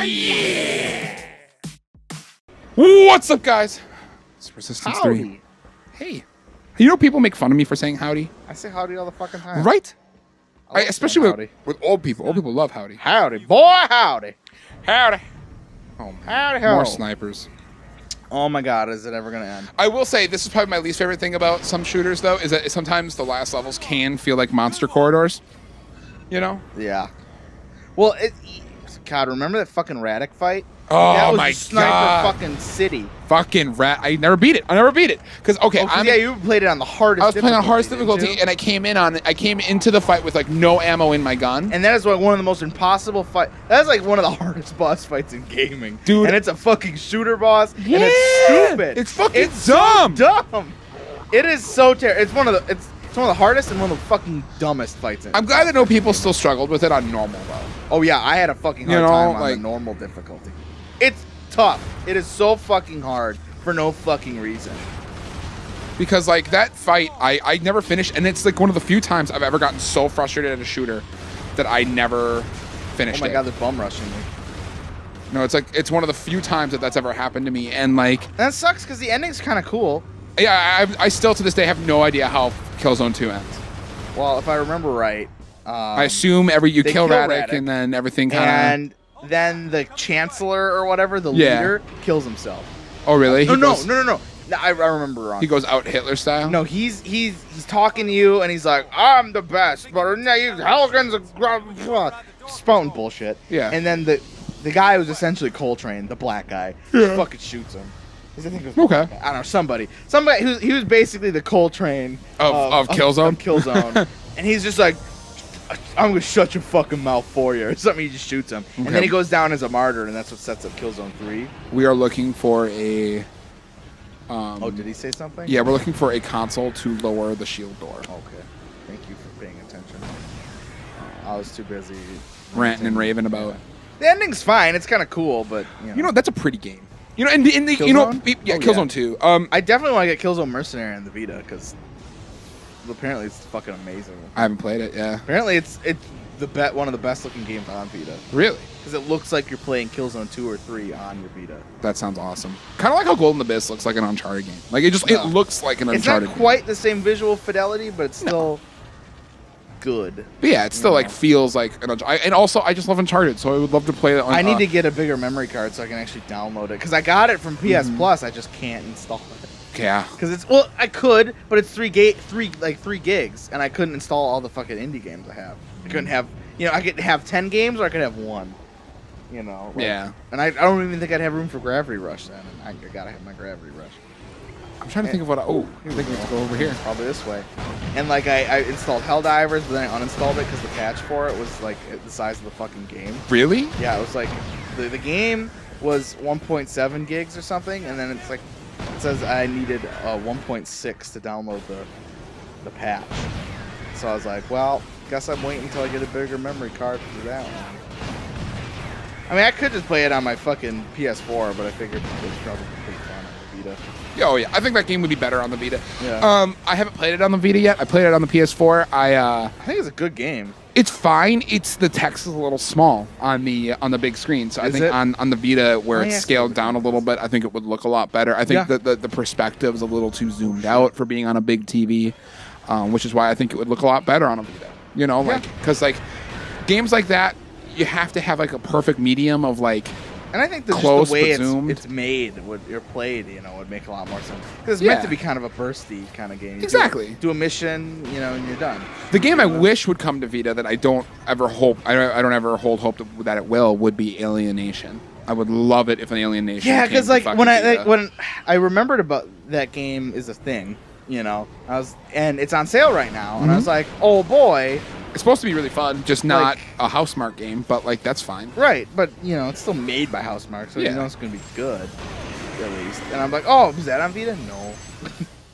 yeah! What's up, guys? It's Resistance 3. Howdy. Hey. You know people make fun of me for saying howdy? I say howdy all the fucking time. Right? I like Especially saying howdy. with old people. Old people love howdy. Howdy, boy, howdy. Howdy. Oh, Howdy, more howdy. snipers. Oh my god, is it ever going to end? I will say, this is probably my least favorite thing about some shooters, though, is that sometimes the last levels can feel like monster corridors. You know? Yeah. Well, God, remember that fucking Radic fight? Oh, that was my a sniper God. fucking city. Fucking rat. I never beat it. Because, okay, Yeah, you played it on the hardest I was playing on hardest didn't difficulty, you? and I came into the fight with, like, no ammo in my gun. And that is like one of the most impossible fights. That's like one of the hardest boss fights in gaming. Dude. And it's a fucking shooter boss. Yeah. And it's stupid. It's fucking dumb. dumb. Dumb. It is so terrible. It's one of the hardest and one of the fucking dumbest fights in. I'm glad to know people still struggled with it on normal, though. Oh yeah, I had a fucking hard You know, time on like- the normal difficulty. It's tough. It is so fucking hard for no fucking reason. Because, like, that fight, I never finished, and it's, like, one of the few times I've ever gotten so frustrated at a shooter that I never finished Oh my it. god, they're bum rushing me. No, it's one of the few times that's ever happened to me, and, like, And that sucks because the ending's kind of cool. yeah, I still, to this day, have no idea how Killzone 2 ends. Well, if I remember right. I assume you they kill kill Radic, Radic, and then everything kind of... And then the Chancellor or whatever, the Yeah. leader, kills himself. Oh, really? No, He goes- no. I remember wrong. He goes out Hitler style? No, he's talking to you and he's like, I'm the best, but no, you Halligan's spouting bullshit. Yeah. And then the guy who's essentially Coltrane, the black guy, fucking shoots him. I think it was Okay. I don't know, somebody he was basically the Coltrane Of Killzone? Of Killzone. And he's just like, I'm gonna shut your fucking mouth for you or something. He just shoots him, and Okay. then he goes down as a martyr, and that's what sets up Killzone 3. We are looking for a... Oh, did he say something? Yeah, we're looking for a console to lower the shield door. Okay. Thank you for paying attention. I was too busy Ranting and raving about... The ending's fine. It's kind of cool, but You know, that's a pretty game. You know, and the you know, Killzone? yeah, Oh, Killzone 2. I definitely want to get Killzone Mercenary on the Vita because apparently it's fucking amazing. I haven't played it, yeah. Apparently it's one of the best looking games on Vita Really? because it looks like you're playing Killzone 2 or 3 on your Vita. That sounds awesome. Kind of like how Golden Abyss looks like an Uncharted game. Like, it No. looks like an It's Uncharted not game. quite the same visual fidelity, but it's still good. But yeah, it still, like, feels like an Uncharted. And also, I just love Uncharted, so I would love to play it on... I need to get a bigger memory card so I can actually download it because I got it from PS Plus. I just can't install it. Yeah. Because I could, but it's 3 gigs, and I couldn't install all the fucking indie games I have. I couldn't have, I could have 10 games or I could have 1. Yeah. And I don't even think I'd have room for Gravity Rush then. And I gotta have my Gravity Rush. I'm trying to think of what... Oh, I think we have to go over here. Probably this way. And like I installed Helldivers, but then I uninstalled it because the patch for it was like the size of the fucking game. Really? Yeah, it was like the game was 1.7 gigs or something, and then it's like it says I needed 1.6 to download the patch. So I was like, well, guess I'm waiting until I get a bigger memory card for that one. I mean, I could just play it on my fucking PS4, but I figured it was probably pretty fun on the Vita. Oh, yeah. I think that game would be better on the Vita. Yeah. I haven't played it on the Vita yet. I played it on the PS4. I think it's a good game. It's fine. It's the text is a little small on the big screen. So I Is think it? on the Vita where Oh, it's yeah, scaled down a little bit, I think it would look a lot better. I think Yeah. the perspective is a little too zoomed out for being on a big TV, which is why I think it would look a lot better on a Vita. You know, like because like games like that, you have to have like a perfect medium of like. And I think just Close, the way but zoomed. it's made, or played, would make a lot more sense. Because it's meant Yeah. to be kind of a bursty kind of game. You Exactly. Do a mission, and you're done. The game I wish would come to Vita that I don't ever hope I don't ever hold hope that it will would be Alienation. I would love it if an Alienation. Yeah, because because when I remembered about that game is a thing, and it's on sale right now, and I was like, oh boy, it's supposed to be really fun, just not Like- a Housemarque game, but like that's fine. right? But it's still made by Housemarque, so Yeah. it's gonna be good, at least. And I'm like, oh, was that on Vita? No,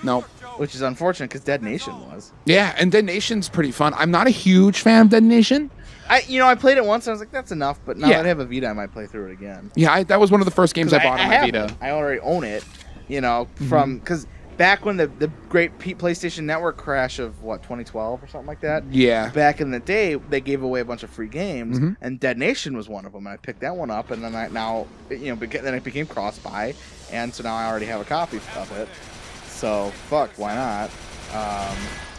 No. which is unfortunate because Dead Nation was. Yeah, and Dead Nation's pretty fun. I'm not a huge fan of Dead Nation. I played it once and I was like, that's enough. But now Yeah. that I have a Vita, I might play through it again. Yeah, that was one of the first games I bought on my have Vita. it. I already own it. Because back when the great PlayStation Network crash of, 2012 or something like that? Yeah. Back in the day, they gave away a bunch of free games, Mhm. and Dead Nation was one of them, and I picked that one up, and then then it became cross-buy, and so now I already have a copy of it. So, fuck, why not?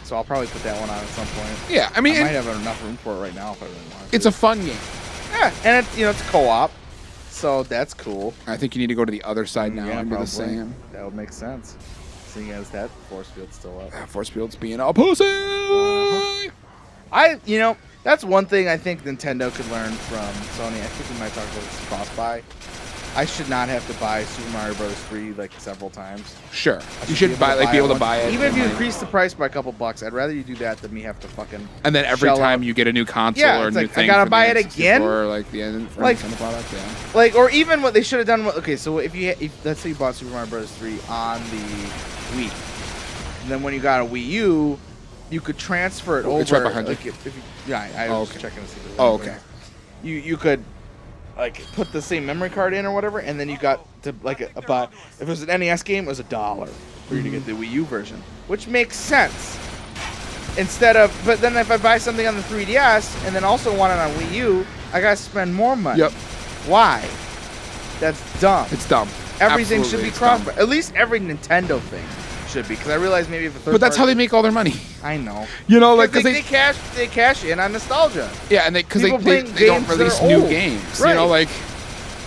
So I'll probably put that one on at some point. Yeah, I mean... I might have enough room for it right now if I really want to. It's a fun game. Yeah, and it's co-op, so that's cool. I think you need to go to the other side now and do the probably. same. That would make sense. Seeing as that force field's still up. Force field's being a pussy. That's one thing I think Nintendo could learn from Sony. I think we might talk about this cross-buy. I should not have to buy Super Mario Bros. 3 several times. Sure, you should be able to buy it. Even if you increase the price by a couple bucks, I'd rather you do that than me have to fucking. And then every time you get a new console or a new thing, I gotta buy it again. Or the end Nintendo product, yeah. Or even what they should have done. Okay, so if let's say you bought Super Mario Bros. 3 on the Wii, and then when you got a Wii U, you could transfer it over. It's right behind you. I was checking to see. Okay. You could put the same memory card in or whatever, and then you got to about if it was an NES game, it was $1 for you to get the Wii U version, which makes sense. But then if I buy something on the 3DS and then also want it on Wii U, I gotta spend more money. Yep. Why? That's dumb. It's dumb. Everything Absolutely, should be cross. At least every Nintendo thing should be, because I realize maybe if a third. But that's how they make all their monny. I know. Because they cash in on nostalgia. Yeah, and because they don't release new games. Right.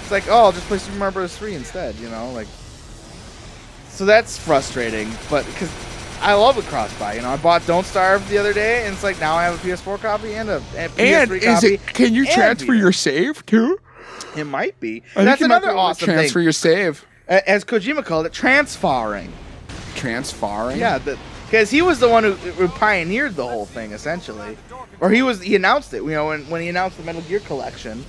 It's like, I'll just play Super Mario Bros. 3 instead. So that's frustrating. But because I love a cross-buy. I bought Don't Starve the other day, and it's like now I have a PS4 copy and a PS3 copy. Can you transfer your save too? It might be. That's another awesome thing. Transfer your save. As Kojima called it, transfarring. Transfarring? Yeah, because he was the one who pioneered the whole thing, essentially. Or he announced it. When he announced the Metal Gear collection,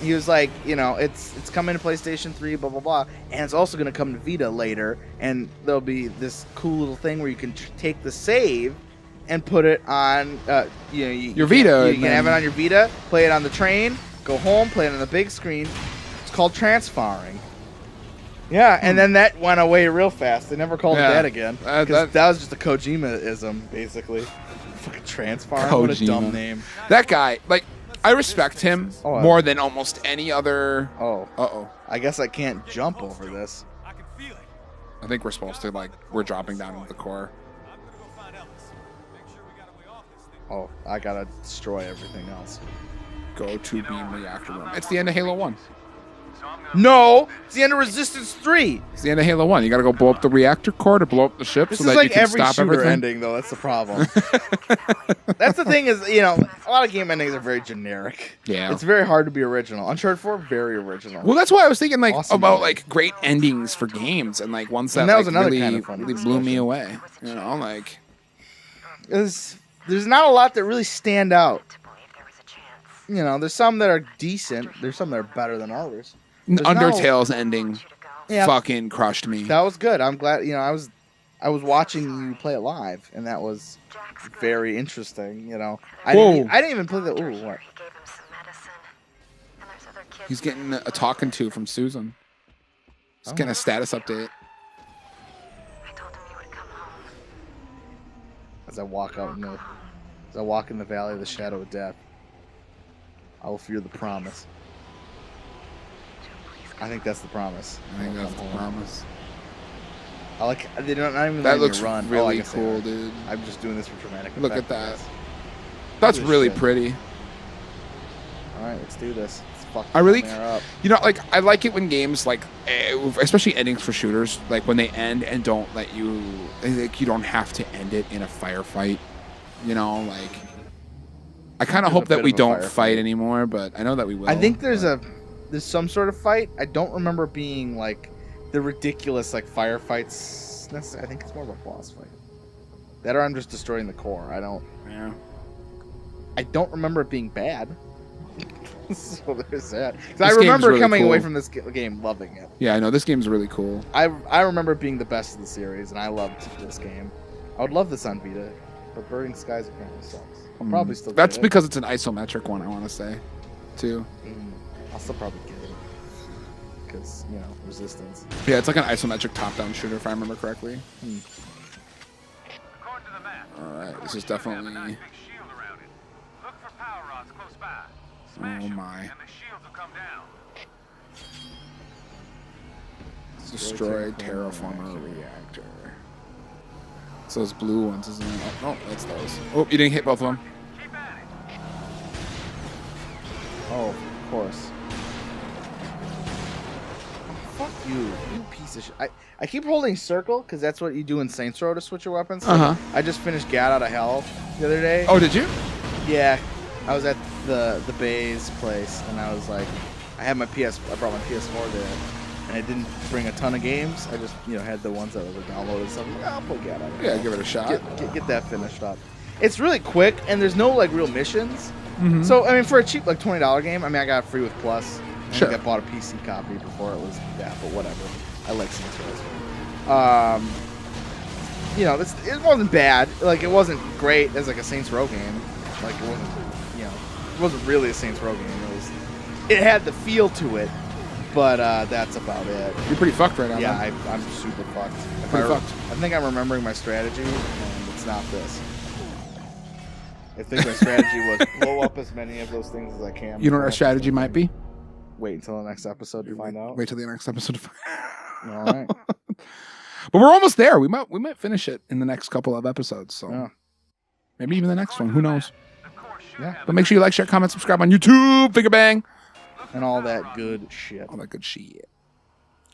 he was like, it's coming to PlayStation 3, blah blah blah, and it's also going to come to Vita later, and there'll be this cool little thing where you can take the save and put it on, your Vita. You can have it on your Vita, play it on the train, go home, play it on the big screen. It's called transfarring. Yeah, and then that went away real fast. They never called it that again. That was just a Kojima-ism, basically. Fucking transfarm. What a dumb name. That guy, I respect him more than almost any other. Oh. Uh-oh. I guess I can't jump over this. I think we're supposed to, we're dropping down into the core. Oh, I gotta destroy everything else. Go to beam reactor room. It's the end of Halo 1. No, it's the end of Resistance 3. It's the end of Halo 1. You gotta go blow up the reactor core to blow up the ship so that you can stop everything. This is every ending, though. That's the problem. That's the thing is, a lot of game endings are very generic. Yeah. It's very hard to be original. Uncharted 4, very original. Well, that's why I was thinking awesome about ending. Great endings for games and ones that, was another really, kind of funny really blew me away. There's not a lot that really stand out. There's some that are decent. There's some that are better than others. Undertale's ending fucking crushed me. That was good. I'm glad. I was watching you play it live, and that was very interesting. I didn't even play the. Ooh, what? He's getting a talking to from Susan. He's getting a status update. As I walk in the valley of the shadow of death, I will fear the promise. I think that's the promise. I think that's the promise. They don't not even that looks run. really cool, dude. I'm just doing this for dramatic effect. Look at that. That's really pretty. All right, let's do this. Let's fuck I really, up. I like it when games especially endings for shooters, when they end and don't let you, you don't have to end it in a firefight. I kind of hope that we don't fight anymore, but I know that we will. I think there's some sort of fight. I don't remember it being the ridiculous firefights. I think it's more of a boss fight. That or I'm just destroying the core. Yeah. I don't remember it being bad. So there's that. I remember really coming cool. away from this game loving it. Yeah, I know this game's really cool. I remember it being the best of the series, and I loved this game. I would love this on Vita, but Burning Skies apparently sucks. I'll probably still. That's because it's an isometric one. I want to say, too. I'll still probably get it. because resistance. Yeah, it's like an isometric top-down shooter, if I remember correctly. All right, this is definitely. Oh my! Destroy terraformer reactor. It's those blue ones, isn't it? Oh, that's those. Oh, you didn't hit both of them. Oh, of course. Fuck you, you piece of shit. I keep holding circle because that's what you do in Saints Row to switch your weapons. I just finished Get Out of Hell the other day. Oh, did you? Yeah, I was at the Bay's place and I was like, I brought my PS4 there, and I didn't bring a ton of games. I just had the ones that were downloaded. So I'm like, I'll play Get Out of Hell. Yeah, give it a shot. Get that finished up. It's really quick and there's no like real missions. So I mean, for a cheap like $20 game, I mean I got it free with Plus. I think I bought a PC copy before it was but whatever. I like Saints Row. It wasn't bad. Like it wasn't great as like a Saints Row game. Like it wasn't, it wasn't really a Saints Row game. It had the feel to it, but that's about it. You're pretty fucked right now. Yeah, I'm super fucked. I think I'm remembering my strategy, and it's not this. I think my strategy was blow up as many of those things as I can. You know what our strategy might be? Wait until the next episode to find out. Wait till the next episode to find out. All right. But we're almost there. We might finish it in the next couple of episodes. So maybe even the next one. Who knows? Yeah. But make sure you like, share, comment, subscribe on YouTube. Figure bang. And all that good shit. All that good shit.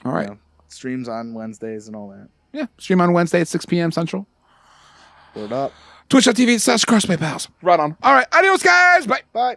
All right. Streams on Wednesdays and all that. Yeah. Stream on Wednesday at 6 p.m. Central. Word up. Twitch.tv/CrossPlay Pals. Right on. All right. Adios, guys. Bye. Bye.